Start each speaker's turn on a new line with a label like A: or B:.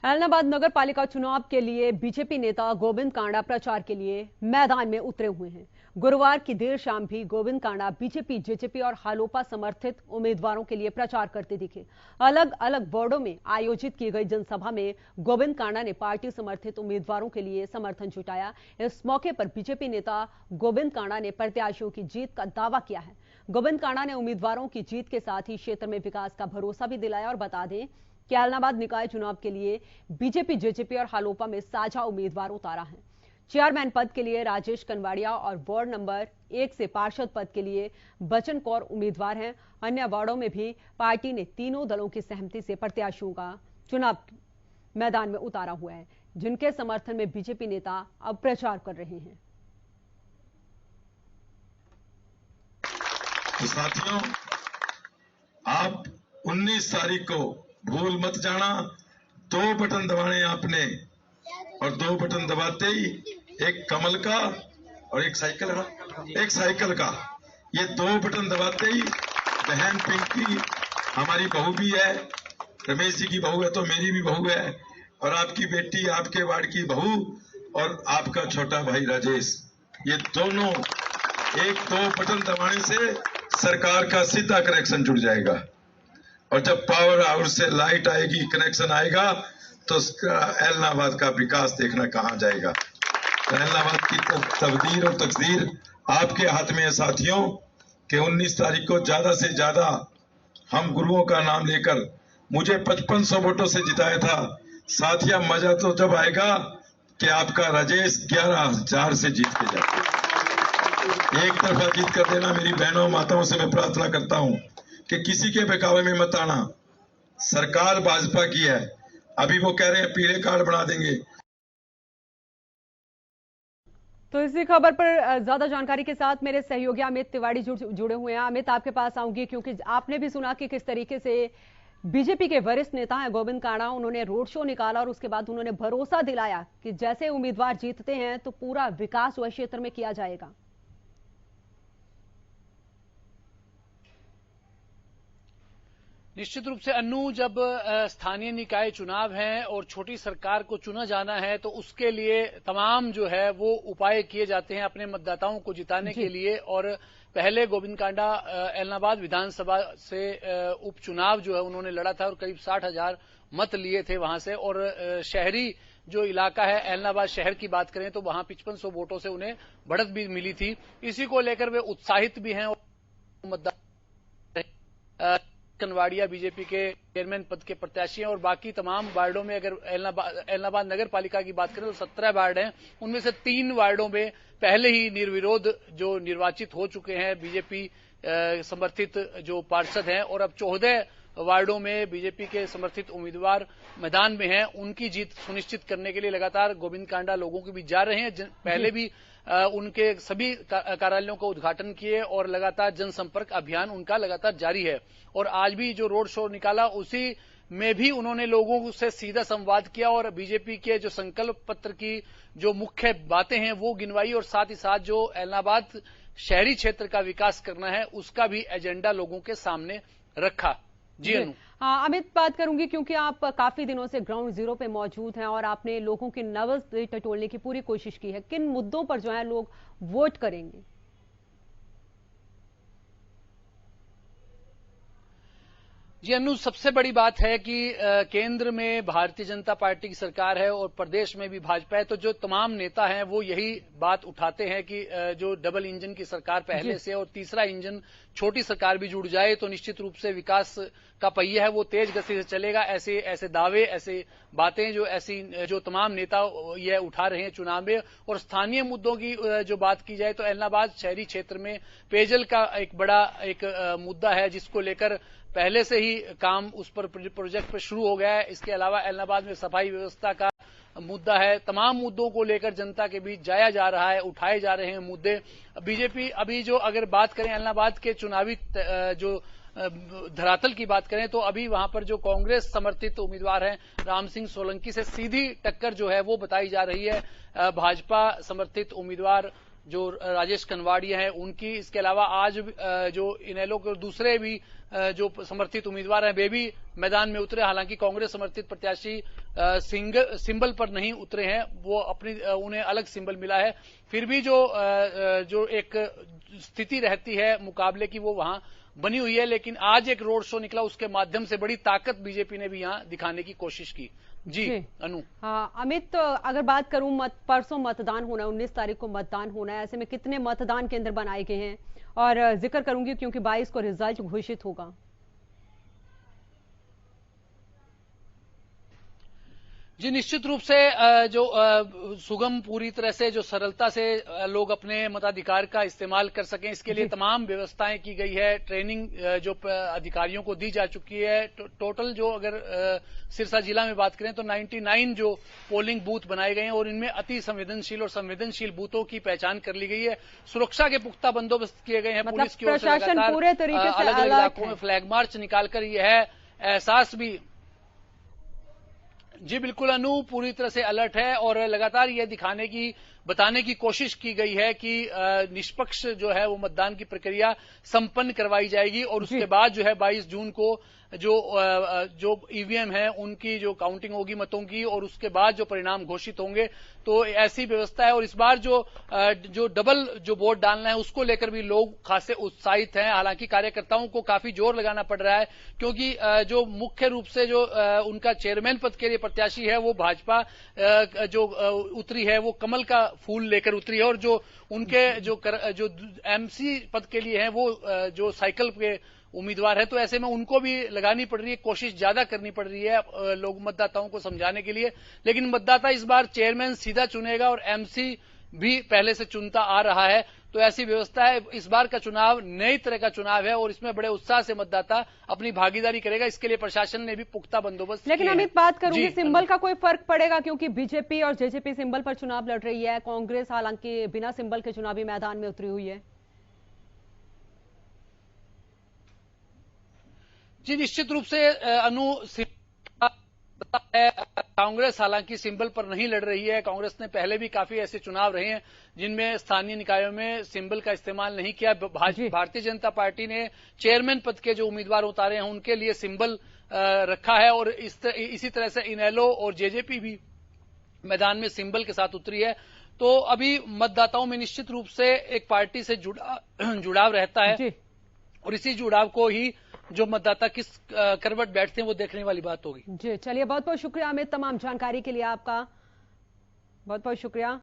A: ऐलनाबाद नगर पालिका चुनाव के लिए बीजेपी नेता गोविंद कांडा प्रचार के लिए मैदान में उतरे हुए हैं। गुरुवार की देर शाम भी गोविंद कांडा बीजेपी, जेजेपी और हालोपा समर्थित उम्मीदवारों के लिए प्रचार करते दिखे। अलग अलग वार्डों में आयोजित की गई जनसभा में गोविंद कांडा ने पार्टी समर्थित उम्मीदवारों के लिए समर्थन जुटाया। इस मौके पर बीजेपी नेता गोविंद कांडा ने प्रत्याशियों की जीत का दावा किया है। गोविंद कांडा ने उम्मीदवारों की जीत के साथ ही क्षेत्र में विकास का भरोसा भी दिलाया और बता दें कि ऐलनाबाद निकाय चुनाव के लिए बीजेपी, जेजेपी और हालोपा में साझा उम्मीदवार उतारा है। चेयरमैन पद के लिए राजेश कनवाड़िया और वार्ड नंबर 1 से पार्षद पद के लिए बचन कौर उम्मीदवार हैं। अन्य वार्डों में भी पार्टी ने तीनों दलों की सहमति से प्रत्याशियों का चुनाव मैदान में उतारा हुआ है, जिनके समर्थन में बीजेपी नेता अब प्रचार कर रहे हैं।
B: तो साथियों, आप 19 तारीख को भूल मत जाना। 2 बटन दबाने आपने, और 2 बटन दबाते ही एक कमल का और एक साइकिल का, ये 2 बटन दबाते ही बहन पिंकी, हमारी बहू भी है, रमेश जी की बहू है तो मेरी भी बहू है, और आपकी बेटी, आपके वार्ड की बहू, और आपका छोटा भाई राजेश, ये दोनों 1-2 बटन दबाने से सरकार का सीधा कनेक्शन जुड़ जाएगा। और जब पावर हाउस से लाइट आएगी, कनेक्शन आएगा, तो ऐलनाबाद का विकास देखना कहां जाएगा। तो ऐलनाबाद की तकदीर और तकदीर आपके हाथ में है साथियों, कि 19 तारीख को ज्यादा से ज्यादा हम गुरुओं का नाम लेकर, मुझे 5500 वोटों से जिताया था साथिया। मजा तो जब आएगा कि आपका राजेश 11,000 से जीत के जाए। एक तरफा जीत कर देना। मेरी बहनों माताओं से मैं प्रार्थना करता हूं कि किसी के बहकावे में मत आना। सरकार भाजपा की है, अभी वो कह रहे हैं पीले कार्ड बना देंगे।
A: तो इसी खबर पर ज्यादा जानकारी के साथ मेरे सहयोगी अमित तिवारी जुड़े हुए हैं। अमित, आपके पास आऊंगी क्योंकि आपने भी सुना कि किस तरीके से बीजेपी के वरिष्ठ नेता हैं गोविंद कांडा, उन्होंने रोड शो निकाला और उसके बाद उन्होंने भरोसा दिलाया कि जैसे उम्मीदवार जीतते हैं तो पूरा विकास वह क्षेत्र में किया जाएगा।
C: निश्चित रूप से अन्नू, जब स्थानीय निकाय चुनाव हैं और छोटी सरकार को चुना जाना है तो उसके लिए तमाम जो है वो उपाय किए जाते हैं अपने मतदाताओं को जिताने के लिए। और पहले गोविंद कांडा ऐलनाबाद विधानसभा से उपचुनाव जो है उन्होंने लड़ा था और करीब 60,000 मत लिए थे वहां से। और शहरी जो इलाका है ऐलनाबाद शहर की बात करें तो वहां 5500 वोटों से उन्हें बढ़त भी मिली थी। इसी को लेकर वे उत्साहित भी हैं और मतदाता कनवाड़िया बीजेपी के चेयरमैन पद के प्रत्याशी हैं। और बाकी तमाम वार्डों में अगर ऐलनाबाद नगर पालिका की बात करें तो 17 वार्ड हैं, उनमें से 3 वार्डों में पहले ही निर्विरोध जो निर्वाचित हो चुके हैं बीजेपी समर्थित जो पार्षद हैं, और अब 14 वार्डों में बीजेपी के समर्थित उम्मीदवार मैदान में हैं। उनकी जीत सुनिश्चित करने के लिए लगातार गोविंद कांडा लोगों के बीच जा रहे हैं। पहले भी उनके सभी कार्यालयों का उद्घाटन किए और लगातार जनसंपर्क अभियान उनका लगातार जारी है। और आज भी जो रोड शो निकाला उसी में भी उन्होंने लोगों से सीधा संवाद किया और बीजेपी के जो संकल्प पत्र की जो मुख्य बातें हैं वो गिनवाई, और साथ ही साथ जो ऐलनाबाद शहरी क्षेत्र का विकास करना है उसका भी एजेंडा लोगों के सामने रखा। जी अनु।
A: हाँ, अमित, बात करूंगी क्योंकि आप काफी दिनों से ग्राउंड जीरो पे मौजूद हैं और आपने लोगों की नब्ज टटोलने की पूरी कोशिश की है। किन मुद्दों पर जो है लोग वोट करेंगे?
C: जी अनु, सबसे बड़ी बात है कि केंद्र में भारतीय जनता पार्टी की सरकार है और प्रदेश में भी भाजपा है, तो जो तमाम नेता हैं वो यही बात उठाते हैं कि जो डबल इंजन की सरकार पहले से और तीसरा इंजन छोटी सरकार भी जुड़ जाए तो निश्चित रूप से विकास का पहिया है वो तेज गति से चलेगा। ऐसे दावे, ऐसे बातें जो तमाम नेता ये उठा रहे हैं चुनाव में। और स्थानीय मुद्दों की जो बात की जाए तो ऐलनाबाद शहरी क्षेत्र में पेयजल का एक बड़ा मुद्दा है जिसको लेकर पहले से ही काम उस पर प्रोजेक्ट पर शुरू हो गया है। इसके अलावा ऐलनाबाद में सफाई व्यवस्था का मुद्दा है। तमाम मुद्दों को लेकर जनता के बीच जाया जा रहा है, उठाए जा रहे हैं मुद्दे। बीजेपी अभी जो अगर बात करें ऐलनाबाद के चुनावी जो धरातल की बात करें तो अभी वहां पर जो कांग्रेस समर्थित उम्मीदवार हैं राम सिंह सोलंकी से सीधी टक्कर जो है वो बताई जा रही है भाजपा समर्थित उम्मीदवार जो राजेश कनवाड़िया हैं उनकी। इसके अलावा आज जो इनेलो के दूसरे भी जो समर्थित उम्मीदवार हैं वे भी मैदान में उतरे। हालांकि कांग्रेस समर्थित प्रत्याशी सिंबल पर नहीं उतरे हैं, वो उन्हें अलग सिंबल मिला है। फिर भी जो एक स्थिति रहती है मुकाबले की वो वहां बनी हुई है। लेकिन आज एक रोड शो निकला, उसके माध्यम से बड़ी ताकत बीजेपी ने भी यहां दिखाने की कोशिश की। जी अनु।
A: हाँ अमित, अगर बात करूं परसों मतदान होना, 19 तारीख को मतदान होना है, ऐसे में कितने मतदान केंद्र बनाए गए हैं? और जिक्र करूंगी क्योंकि 22 को रिजल्ट घोषित होगा।
C: जी निश्चित रूप से जो सुगम पूरी तरह से जो सरलता से लोग अपने मताधिकार का इस्तेमाल कर सकें, इसके लिए तमाम व्यवस्थाएं की गई है। ट्रेनिंग जो अधिकारियों को दी जा चुकी है। टोटल जो अगर सिरसा जिला में बात करें तो 99 जो पोलिंग बूथ बनाए गए हैं और इनमें अति संवेदनशील और संवेदनशील बूथों की पहचान कर ली गई है। सुरक्षा के पुख्ता बंदोबस्त किए गए हैं। पुलिस की ओर से लगातार
A: पूरे तरीके से
C: अलग अलग इलाकों में फ्लैग मार्च निकालकर यह एहसास भी। जी बिल्कुल अनु, पूरी तरह से अलर्ट है और लगातार यह बताने की कोशिश की गई है कि निष्पक्ष जो है वो मतदान की प्रक्रिया संपन्न करवाई जाएगी और उसके बाद जो है 22 जून को जो ईवीएम है उनकी जो काउंटिंग होगी मतों की और उसके बाद जो परिणाम घोषित होंगे। तो ऐसी व्यवस्था है और इस बार जो डबल जो वोट डालना है उसको लेकर भी लोग खासे उत्साहित हैं। हालांकि कार्यकर्ताओं को काफी जोर लगाना पड़ रहा है क्योंकि जो मुख्य रूप से जो उनका चेयरमैन पद के लिए प्रत्याशी है वो भाजपा जो उतरी है वो कमल का फूल लेकर उतरी है और जो उनके जो एमसी पद के लिए है वो जो साइकिल के उम्मीदवार है। तो ऐसे में उनको भी लगानी पड़ रही है, कोशिश ज्यादा करनी पड़ रही है लोग मतदाताओं को समझाने के लिए। लेकिन मतदाता इस बार चेयरमैन सीधा चुनेगा और एमसी भी पहले से चुनता आ रहा है। तो ऐसी व्यवस्था है। इस बार का चुनाव नई तरह का चुनाव है और इसमें बड़े उत्साह से मतदाता अपनी भागीदारी करेगा। इसके लिए प्रशासन ने भी पुख्ता बंदोबस्त किए हैं।
A: लेकिन अमित, बात करूंगी सिंबल का कोई फर्क पड़ेगा क्योंकि बीजेपी और जेजेपी सिंबल पर चुनाव लड़ रही है, कांग्रेस हालांकि बिना सिंबल के चुनावी मैदान में उतरी हुई है।
C: जी निश्चित रूप से अनु, कांग्रेस हालांकि सिंबल पर नहीं लड़ रही है। कांग्रेस ने पहले भी काफी ऐसे चुनाव रहे हैं जिनमें स्थानीय निकायों में सिंबल का इस्तेमाल नहीं किया। भारतीय जनता पार्टी ने चेयरमैन पद के जो उम्मीदवार उतारे हैं उनके लिए सिंबल रखा है और इसी तरह से इनेलो और जेजेपी भी मैदान में सिंबल के साथ उतरी है। तो अभी मतदाताओं में निश्चित रूप से एक पार्टी से जुड़ाव रहता है और इसी जुड़ाव को ही जो मतदाता किस करवट बैठते हैं वो देखने वाली बात होगी।
A: जी चलिए, बहुत बहुत शुक्रिया अमित, तमाम जानकारी के लिए आपका बहुत बहुत शुक्रिया।